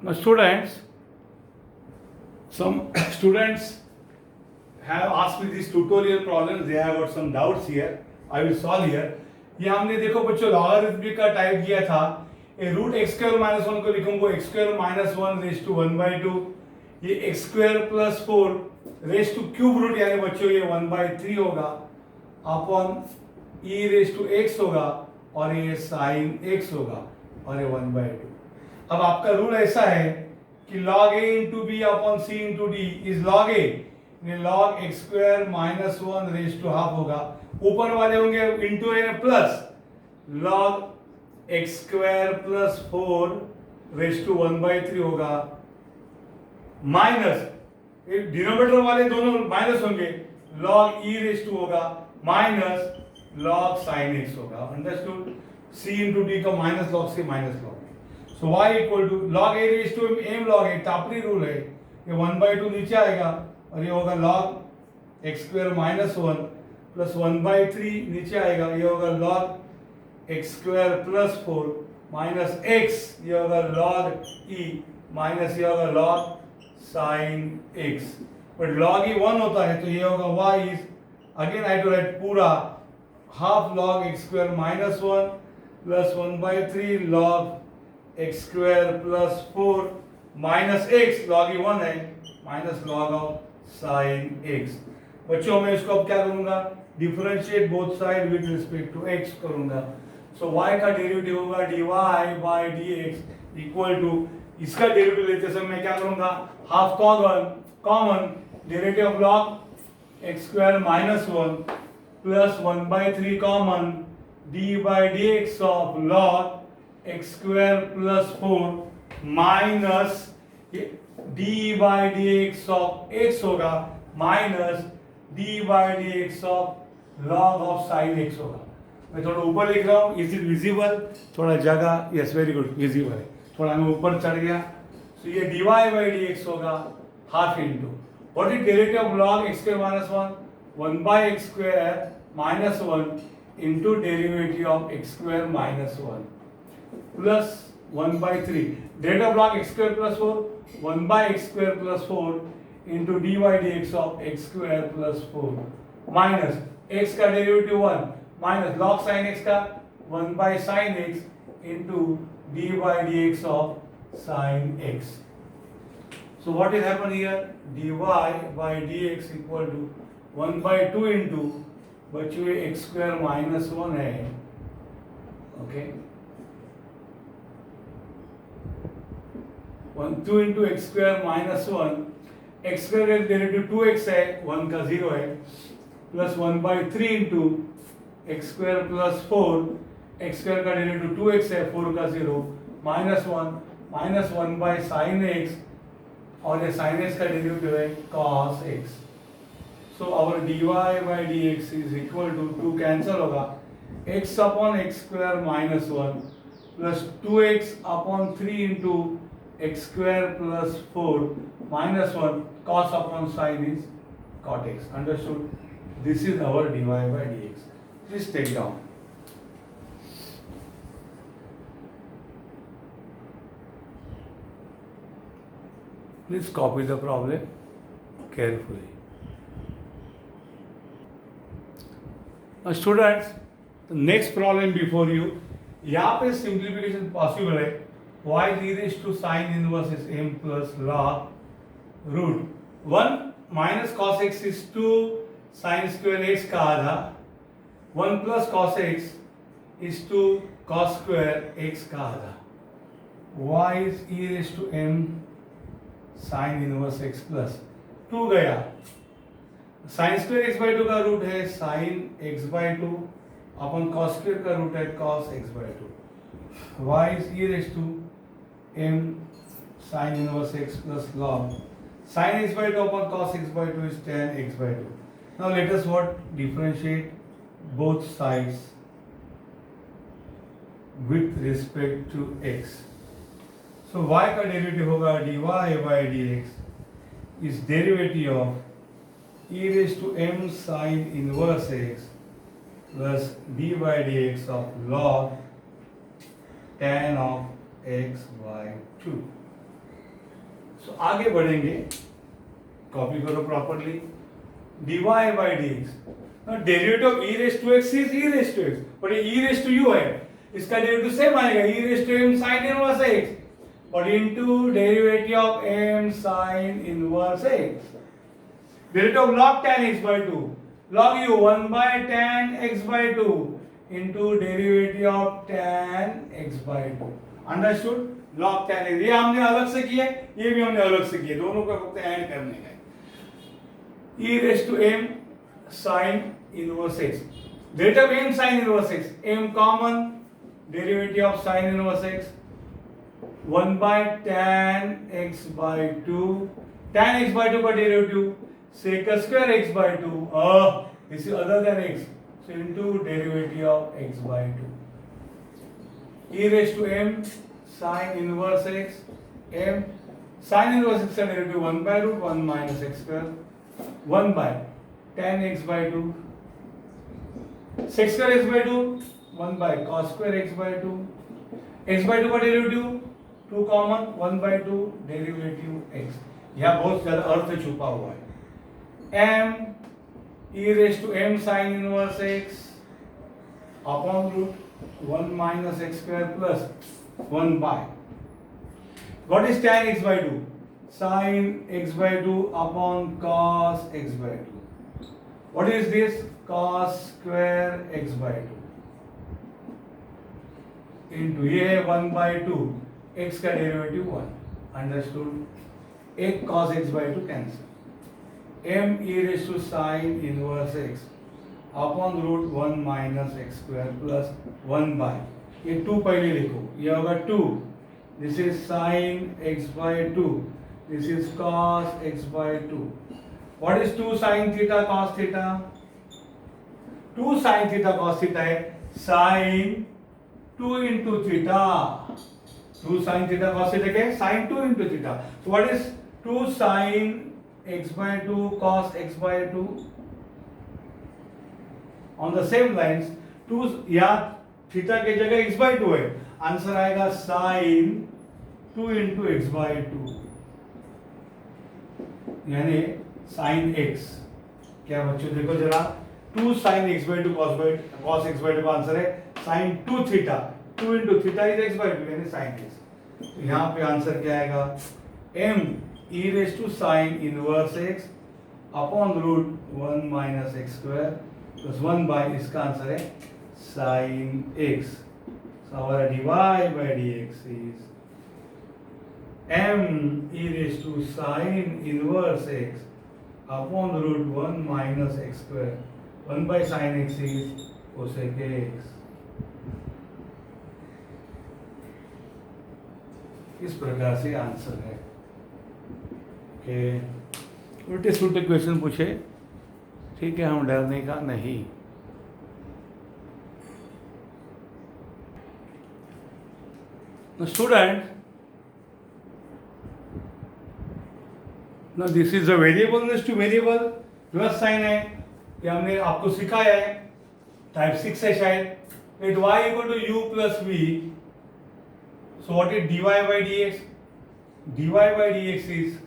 Now, students, some students have asked me this tutorial problems. They have got some doubts here. I will solve here. ये हमने देखो बच्चों logarithmic का type किया था. ये root x square minus one को लिखूंगा x square minus one raise to one by two. ये x square plus four raise to cube root यानी बच्चों ये वन बाई थ्री होगा upon e raise to x होगा और ये साइन एक्स होगा और ये वन बाई टू. अब आपका रूल ऐसा है कि log a into b upon c into d is log a. log x square minus one raise to half होगा. ऊपर वाले होंगे into a plus log x square plus four raise to one by three होगा minus denominator वाले दोनों minus होंगे log e raise to होगा minus log sin x होगा. अंडरस्टूड. c इंटू डी का माइनस log से minus log. So y equal to log a raise to m log a टापरी rule है. ये वन बाई टू नीचे आएगा और ये होगा log x square minus one plus one by three नीचे आएगा. ये होगा log x square plus four minus x. ये होगा log e माइनस ये होगा log sine x. But log e one होता है तो ये होगा y is again I to right पूरा half log x square minus one plus one by three log x square plus four minus x. log e one है minus log of sine x. बच्चों मैं इसको अब क्या करूंगा differentiate both side with respect to x करूंगा. So y का derivative होगा dy by dx equal to इसका डेरिवेटिव लेते समय मैं क्या करूंगा half common derivative of log x square minus one plus one by three common d by D x of log x square plus four minus d by D x of x होगा minus d by D x of log of sine x होगा. मैं थोड़ा ऊपर लिख रहा हूँ. Is it visible? थोड़ा जगह यस वेरी गुड विजिबल है. थोड़ा मैं ऊपर चढ़ गया. तो ये D Y by D X होगा half into what is derivative of log x square minus one one by x square minus one into derivative of x square minus one plus 1 by 3 derivative of log x square plus 4 1 by x square plus 4 into dy dx of x square plus 4 minus x का derivative 1 minus log sin x का 1 by sin x into dy dx of sin x. So what will happen here? dy by dx equal to 1 by 2 into बच्चों x square minus 1 है. Okay. 2 into x square minus one x square का derivative 2x है 1 का 0 है plus 1 by three into x square plus four x square का derivative 2x है 4 का 0 minus one by sine x और ये साइन एक्स का डेरिवेटिव है cos x. So our dy by D x is equal to 2 cancel होगा x upon x square minus one plus 2x upon three into x square plus 4 minus 1 cos upon sin is cot x. Understood? This is our dy by dx. Please take down. Please copy the problem carefully. Now students, the next problem before you, यहाँ पे simplification possible है. y e raised to sin inverse is m plus log root 1 minus cos x is 2 sin square x का आधा 1 plus cos x is 2 cos square x का आधा. y is e raised to m sin inverse x plus 2 गया sin square x by 2 का root है sin x by 2 upon cos square का root है cos x by 2. y is e raised to m sin inverse x plus log sin x by 2 upon cos x by 2 is tan x by 2. Now let us what differentiate both sides with respect to x. So y का derivative होगा dy by dx is derivative of e raised to m sin inverse x plus d by dx of log tan of x by 2. सो आगे बढ़ेंगे, copy करो properly, dy by dx. Now derivative of e raised to x is e raised to x, but ये e raised to u है, इसका derivative same आएगा, e raised to m sin inverse x, but into derivative of m sin inverse x. Derivative of log tan x by 2, log u 1 by tan x by 2 into derivative of tan x by 2. Understood? log tan x, ये हमने अलग से किया, ये भी हमने अलग से किया, दोनों को फक्त ऐड करने का. e raised to m sin inverse x. Derivative of m sin inverse x, m common, derivative of sin inverse x, 1 by tan x by 2, tan x by 2 का derivative sec square x by 2, this is other than x, so into derivative of x by 2. e raised to m sin inverse x, m sin inverse x का derivative 1 by root 1 minus x square, 1 by tan x by 2, sec square x by 2, 1 by cos square x by 2, x by 2 का derivative 2 common, 1 by 2 derivative x. यहाँ बहुत ज्यादा अर्थ छुपा हुआ है. m e raised to m sin inverse x upon root 1 minus x square plus 1 by, what is tan x by 2? Sin x by 2 upon cos x by 2. What is this? Cos square x by 2 into ये है 1 by 2, x का derivative 1. Understood? एक cos x by 2 cancel. m e raised to sin inverse x upon root 1 minus x square plus 1 by, ये 2 पहले लिखो, ये होगा 2. This is sin x by 2. This is cos x by 2. What is 2 sin theta cos theta? 2 sin theta cos theta है sin 2 into theta. 2 sin theta cos theta क्या है? Sin 2 into theta. So what is 2 sin x by 2 cos x by 2? On the same lines, 2 या theta की जगह x by 2 है, answer आएगा sin 2 into x by 2, यानी sin x. क्या बच्चों देखो जरा, 2 sin x by 2 cos x by 2 का आंसर है sin 2 theta. 2 into theta is x by 2 यानी sin x. तो यहाँ पे आंसर क्या आएगा? m e raised to sin inverse x upon root 1 minus x square plus 1 by, इसका answer है sin x. So our dy by dx is m e raised to sin inverse x upon root 1 minus x square. 1 by sin x is cosec x. इस प्रकार से answer है. उल्टे सुलटे question पूछे, ठीक है, हम डरने का नहीं. Student, now this is a variable raised to variable, plus sign है, ये हमने आपको सिखाया है, टाइप 6 है शायद. Let y equal to u plus v. So what is dy by dx? dy by dx is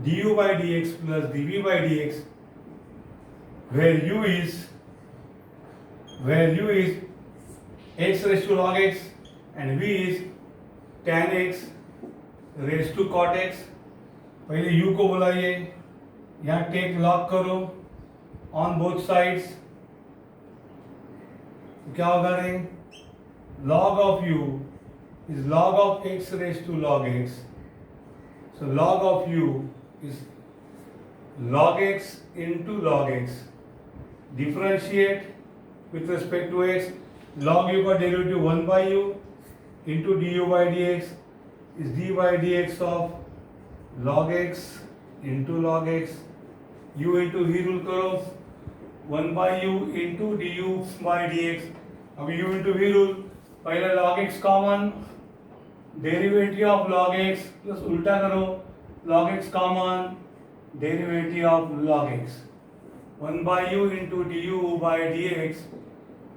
du by dx plus dv by dx, where u is x raised to log x and v is tan x raised to cot x. पहले u को बुलाइए, यहाँ take log करो on both sides. क्या होगा रे? log of u is log of x raised to log x. So log of u is log x into log x. Differentiate with respect to x. Log u का derivative 1 by u into du by dx is d by dx of log x into log x. u into v rule करो, 1 by u into du by dx. अब u into v rule, पहले log x common, derivative of log x plus उल्टा करो, log x common, derivative of log x. 1 by u into du by dx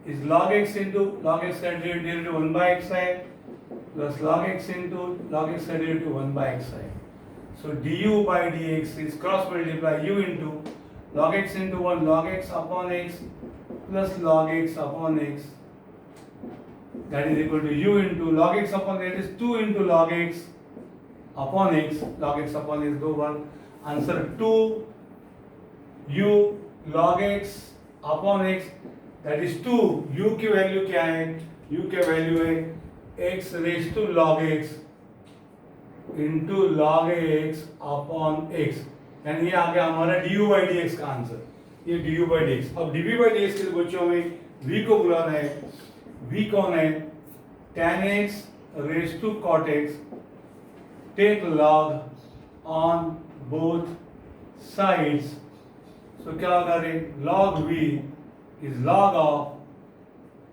is log x into log x का derivative 1 by x है, plus log x into log x का derivative 1 by x है. So du by dx is cross multiply u into log x into 1 log x upon x plus log x upon x, that is equal to u into log x upon x is 2 into log x upon x, log x upon x 2 bar. Answer 2 u log x upon x, that is 2. u की value क्या है? u की value है x raise to log x into log x upon x, यानी ये आ गया हमारा du by dx का आंसर. ये du by dx. अब dv by dx के बच्चों में v को बुलाना है. v कौन है? tan x raised to cot x, take log on both sides. So क्या होगा रे? log v is log of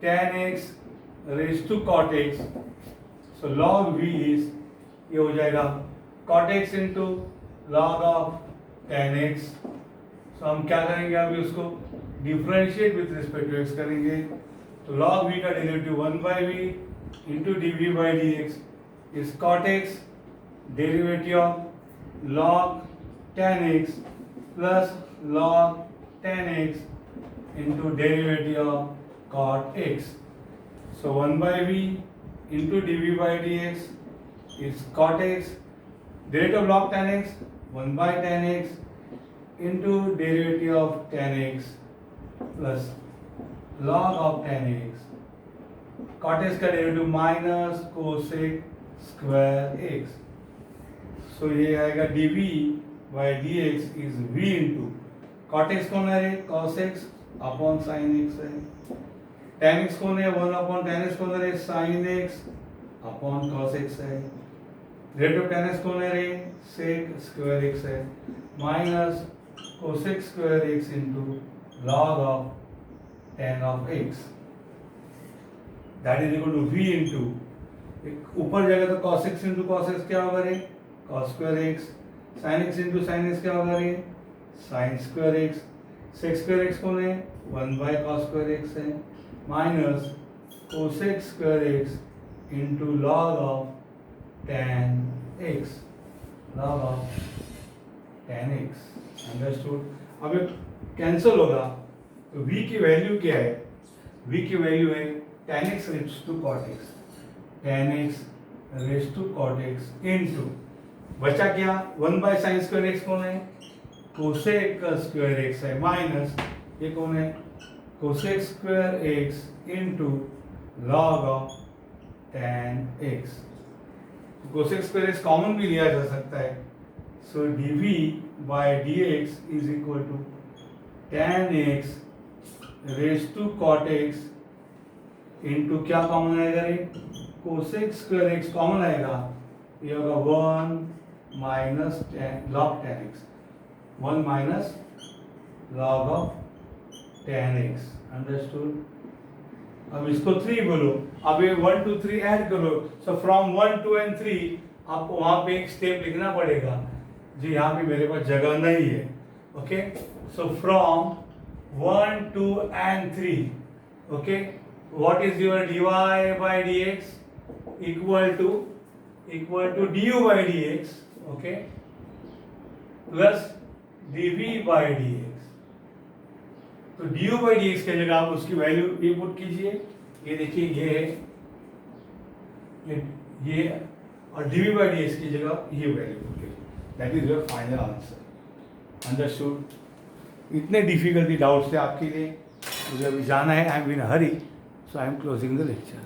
tan x raised to cot x. So log v is, ये हो जाएगा cot x into log of tan x. So हम क्या करेंगे अभी? उसको differentiate with respect to x करेंगे. तो log v का derivative 1 by v into dv by dx is cot x derivative of log tan x plus log tan x into derivative of cot x. So 1 by v into dv by dx is cot x, derivative of log tan x 1 by tan x into derivative of tan x plus log of tan x. Cot x का derivative minus cosec square x. सो ये आएगा dv by dx is v into cot x कौन है? cos x upon sin x है. tan x कौन है? 1 upon tan x कौन है? sin x upon cos x है. डेरिवेटिव tan x कौन है? sec स्क्वायर x है. Minus cosec square x into log of tan of x, that is equal to v into, ऊपर जाएगा तो cos x into cos x क्या होगा रे? cos square x. sin x into sin x क्या होगा रे? sin square x. sec square x कौन है? 1 by cos square x है. Minus cosec square x into log of tan x, log of tan x. Understood. अब ये cancel होगा तो v की वैल्यू क्या है? v की वैल्यू है tan x raised to cot x, tan x raised to cot x into, बचा क्या? 1 by sin square x कौन है? cosec square x है. माइनस ये कौन है? cosec square x into log of tan x. cosec square x common भी लिया जा सकता है. So dv by dx is equal to tan x raised to cot x into क्या कॉमन आएगा रे? cosec square x कॉमन आएगा. ये होगा 1 minus log tan x, 1 minus log of tan x. Understood. अब इसको 3 बोलो. अब ये 1 2 3 ऐड करो. सो फ्रॉम 1 2 and 3 आपको वहाँ पे एक स्टेप लिखना पड़ेगा जी, यहाँ पे मेरे पास जगह नहीं है. Okay, so from 1 2 and 3, okay, what is your dy by dx equal to du by dx, okay, plus dv by dx. तो du by dx की जगह आप उसकी वैल्यू ये पुट कीजिए. ये देखिए ये और dv by dx की जगह ये वैल्यू पुट कीजिए. That is your final answer. Understood. इतने डिफिकल्टी डाउट्स थे आपके लिए. मुझे अभी जाना है. I am in Hari, so I am closing the lecture.